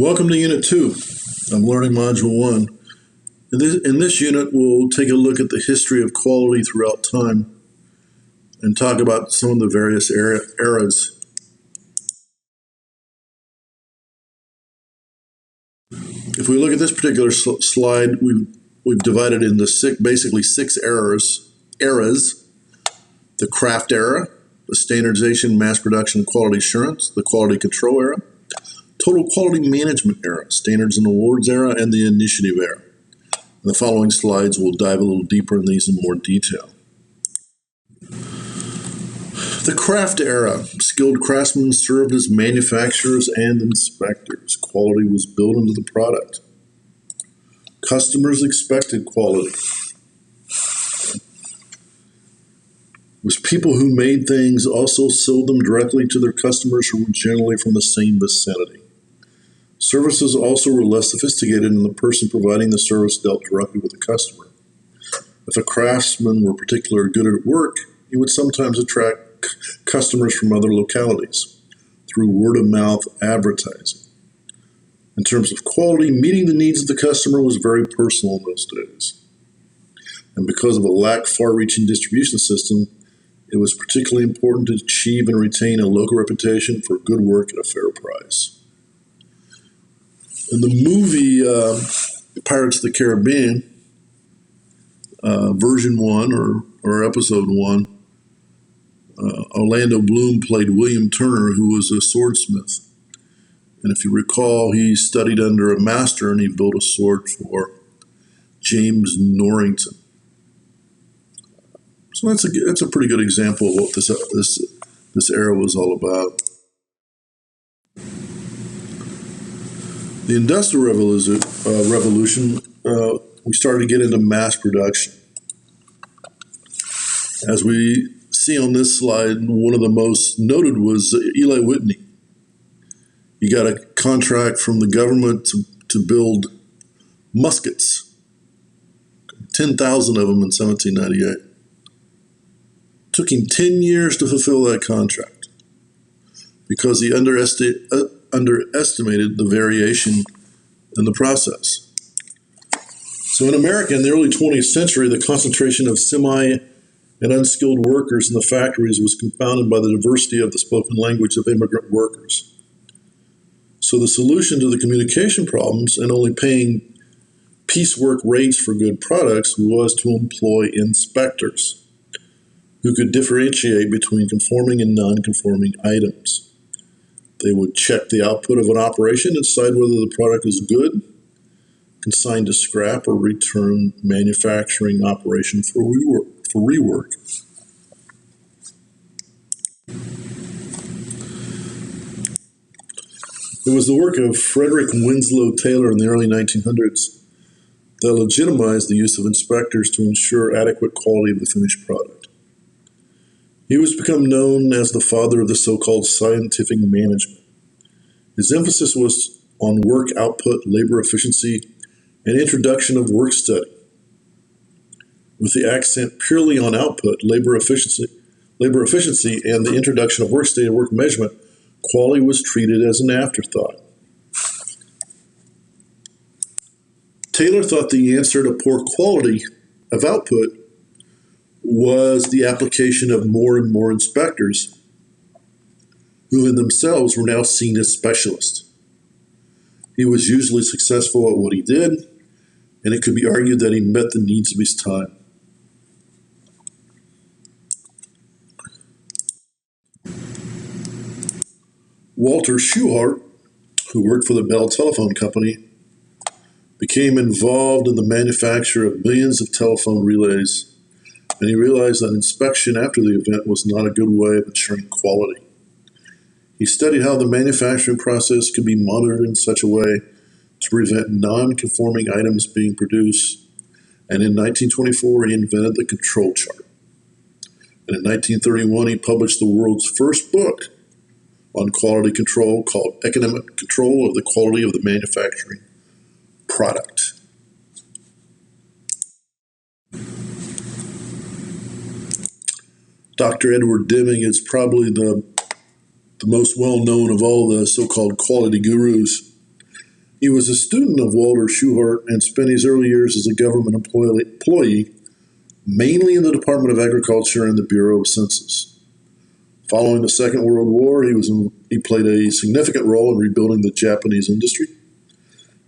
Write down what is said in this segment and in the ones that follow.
Welcome to Unit 2 of Learning Module 1. In this unit, we'll take a look at the history of quality throughout time and talk about some of the various eras. If we look at this particular slide, we've divided into basically six eras. The craft era, the standardization, mass production, and quality assurance, the quality control era, total quality management era, standards and awards era, and the initiative era. In the following slides, we'll dive a little deeper in these in more detail. The craft era, skilled craftsmen served as manufacturers and inspectors. Quality was built into the product. Customers expected quality. It was people who made things also sold them directly to their customers who were generally from the same vicinity. Services also were less sophisticated, and the person providing the service dealt directly with the customer. If a craftsman were particularly good at work, he would sometimes attract customers from other localities through word-of-mouth advertising. In terms of quality, meeting the needs of the customer was very personal in those days. And because of a lack of far-reaching distribution system, it was particularly important to achieve and retain a local reputation for good work at a fair price. In the movie Pirates of the Caribbean, version 1 or episode 1, Orlando Bloom played William Turner, who was a swordsmith. And if you recall, he studied under a master and he built a sword for James Norrington. So that's a pretty good example of what this era was all about. The Industrial Revolution, we started to get into mass production. As we see on this slide, one of the most noted was Eli Whitney. He got a contract from the government to build muskets, 10,000 of them in 1798. Took him 10 years to fulfill that contract because he underestimated the variation in the process. So in America, in the early 20th century, the concentration of semi and unskilled workers in the factories was confounded by the diversity of the spoken language of immigrant workers. So the solution to the communication problems and only paying piecework rates for good products was to employ inspectors who could differentiate between conforming and non-conforming items. They would check the output of an operation and decide whether the product is good, consigned to scrap, or return manufacturing operation for rework. It was the work of Frederick Winslow Taylor in the early 1900s that legitimized the use of inspectors to ensure adequate quality of the finished product. He was become known as the father of the so-called scientific management. His emphasis was on work output, labor efficiency, and introduction of work study. With the accent purely on output, labor efficiency, and the introduction of work study and work measurement, quality was treated as an afterthought. Taylor thought the answer to poor quality of output was the application of more and more inspectors who in themselves were now seen as specialists. He was usually successful at what he did, and it could be argued that he met the needs of his time. Walter Shewart, who worked for the Bell Telephone Company, became involved in the manufacture of millions of telephone relays, and he realized that inspection after the event was not a good way of ensuring quality. He studied how the manufacturing process could be monitored in such a way to prevent non-conforming items being produced, and in 1924 he invented the control chart. And in 1931 he published the world's first book on quality control called Economic Control of the Quality of the Manufacturing Product. Dr. Edward Deming is probably the most well-known of all the so-called quality gurus. He was a student of Walter Shewart and spent his early years as a government employee, mainly in the Department of Agriculture and the Bureau of Census. Following the Second World War, he played a significant role in rebuilding the Japanese industry,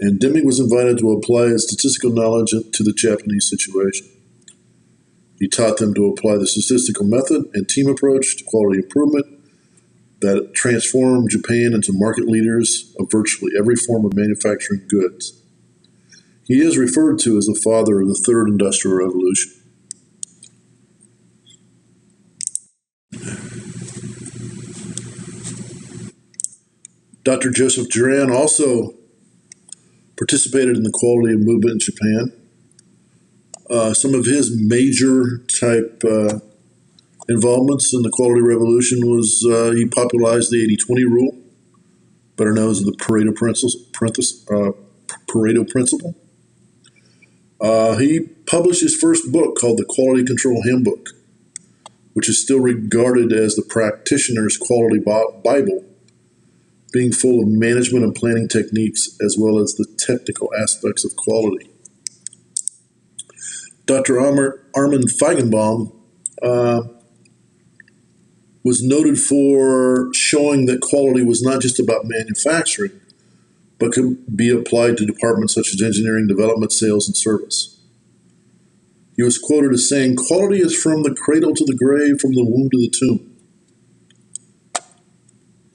and Deming was invited to apply his statistical knowledge to the Japanese situation. He taught them to apply the statistical method and team approach to quality improvement that transformed Japan into market leaders of virtually every form of manufacturing goods. He is referred to as the father of the Third Industrial Revolution. Dr. Joseph Juran also participated in the quality movement in Japan. Some of his major type involvements in the quality revolution was he popularized the 80-20 rule, better known as the Pareto principle. He published his first book called the Quality Control Handbook, which is still regarded as the practitioner's quality Bible, being full of management and planning techniques as well as the technical aspects of quality. Dr. Armand Feigenbaum was noted for showing that quality was not just about manufacturing, but could be applied to departments such as engineering, development, sales, and service. He was quoted as saying, "Quality is from the cradle to the grave, from the womb to the tomb."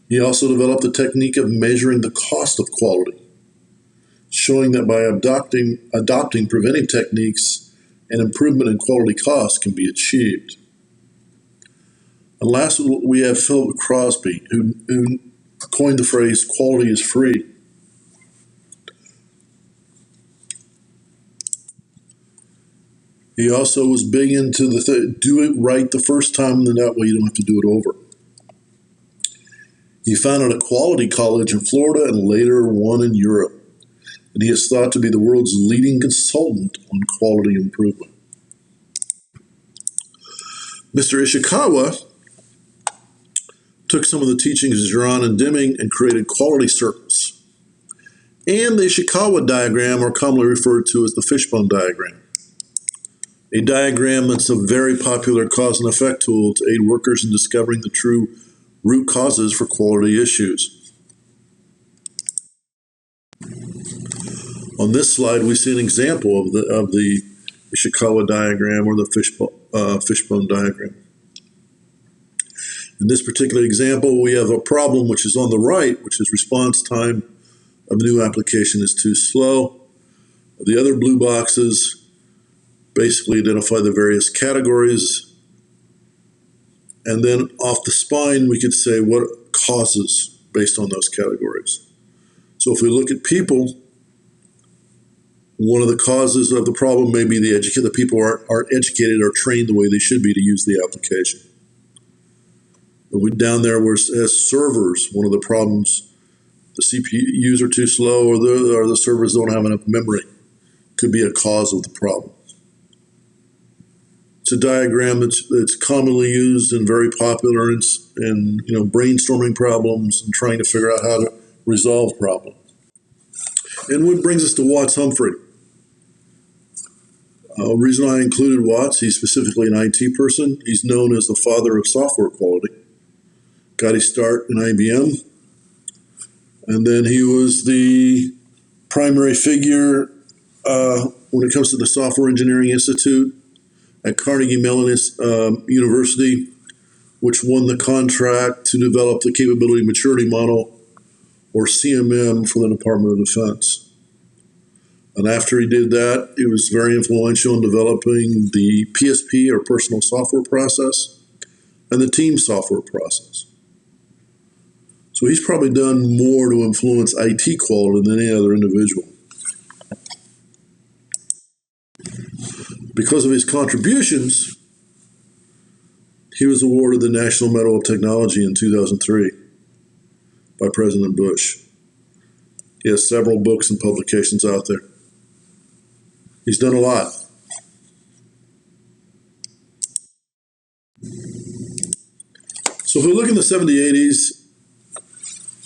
He also developed the technique of measuring the cost of quality, showing that by adopting preventive techniques, an improvement in quality costs can be achieved. And last, we have Philip Crosby, who coined the phrase, "quality is free." He also was big into do it right the first time, and that way you don't have to do it over. He founded a quality college in Florida and later one in Europe, and he is thought to be the world's leading consultant on quality improvement. Mr. Ishikawa took some of the teachings of Juran and Deming and created quality circles. And the Ishikawa diagram are commonly referred to as the fishbone diagram, a diagram that's a very popular cause and effect tool to aid workers in discovering the true root causes for quality issues. On this slide, we see an example of the Ishikawa diagram or the fishbone diagram. In this particular example, we have a problem which is on the right, which is response time of a new application is too slow. The other blue boxes basically identify the various categories. And then off the spine, we could say what causes based on those categories. So if we look at people, one of the causes of the problem may be the people are educated or trained the way they should be to use the application. Down there, where it says servers, one of the problems, the CPUs are too slow or the servers don't have enough memory, could be a cause of the problem. It's a diagram that's commonly used and very popular in brainstorming problems and trying to figure out how to resolve problems. And what brings us to Watts Humphrey. The reason I included Watts, he's specifically an IT person. He's known as the father of software quality. Got his start in IBM, and then he was the primary figure when it comes to the Software Engineering Institute at Carnegie Mellon University, which won the contract to develop the Capability Maturity Model, or CMM, for the Department of Defense. And after he did that, he was very influential in developing the PSP, or Personal Software Process, and the Team Software Process. So he's probably done more to influence IT quality than any other individual. Because of his contributions, he was awarded the National Medal of Technology in 2003 by President Bush. He has several books and publications out there. He's done a lot. So if we look in the 70s, 80s,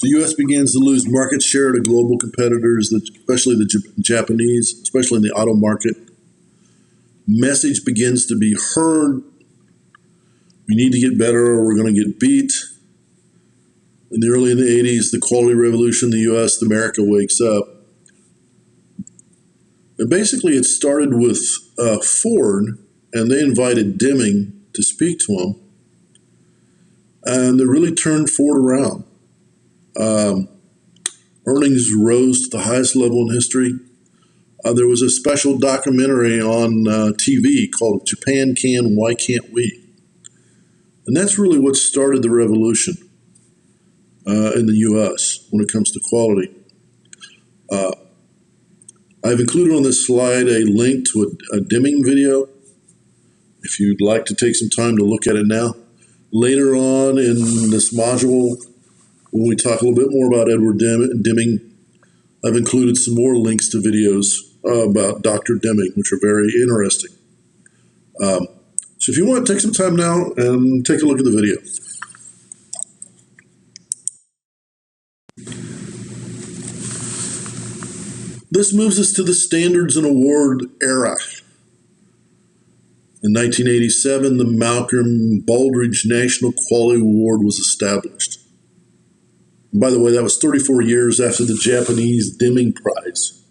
The U.S. begins to lose market share to global competitors, especially the Japanese, especially in the auto market. Message begins to be heard. We need to get better or we're going to get beat. In the 80s, the quality revolution in the U.S., America wakes up. And basically, it started with Ford, and they invited Deming to speak to him. And they really turned Ford around. Earnings rose to the highest level in history. There was a special documentary on TV called Japan Can, Why Can't We? And that's really what started the revolution in the U.S. when it comes to quality. I've included on this slide a link to a Deming video, if you'd like to take some time to look at it now. Later on in this module, when we talk a little bit more about Edward Deming, I've included some more links to videos about Dr. Deming, which are very interesting. So if you want to take some time now and take a look at the video. This moves us to the standards and award era. In 1987, the Malcolm Baldrige National Quality Award was established. And by the way, that was 34 years after the Japanese Deming Prize.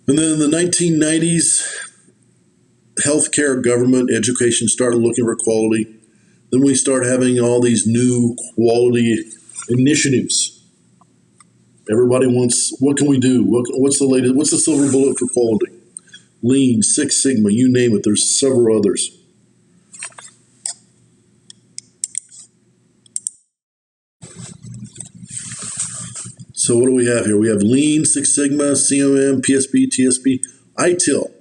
And then in the 1990s, healthcare, government, education started looking for quality. Then we start having all these new quality initiatives. Everybody wants, what can we do? What's the latest? What's the silver bullet for quality? Lean, Six Sigma, you name it. There's several others. So what do we have here? We have Lean, Six Sigma, CMM, PSP, TSP. ITIL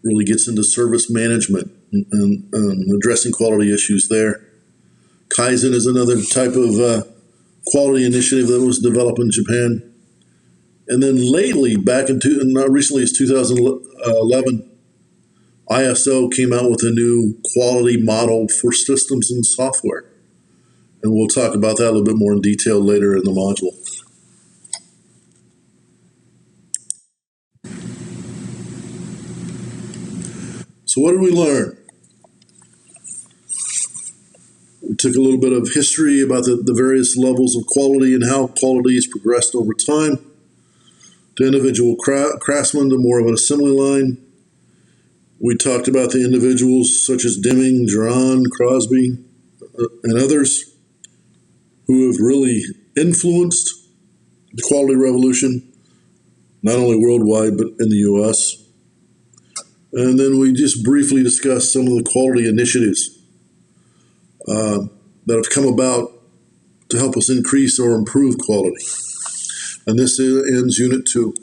really gets into service management and addressing quality issues there. Kaizen is another type of quality initiative that was developed in Japan. And then lately, not recently as 2011, ISO came out with a new quality model for systems and software. And we'll talk about that a little bit more in detail later in the module. So what did we learn? We took a little bit of history about the various levels of quality and how quality has progressed over time. To individual craftsmen to more of an assembly line. We talked about the individuals such as Deming, Juran, Crosby, and others who have really influenced the quality revolution, not only worldwide, but in the U.S. And then we just briefly discussed some of the quality initiatives that have come about to help us increase or improve quality. And this ends Unit 2.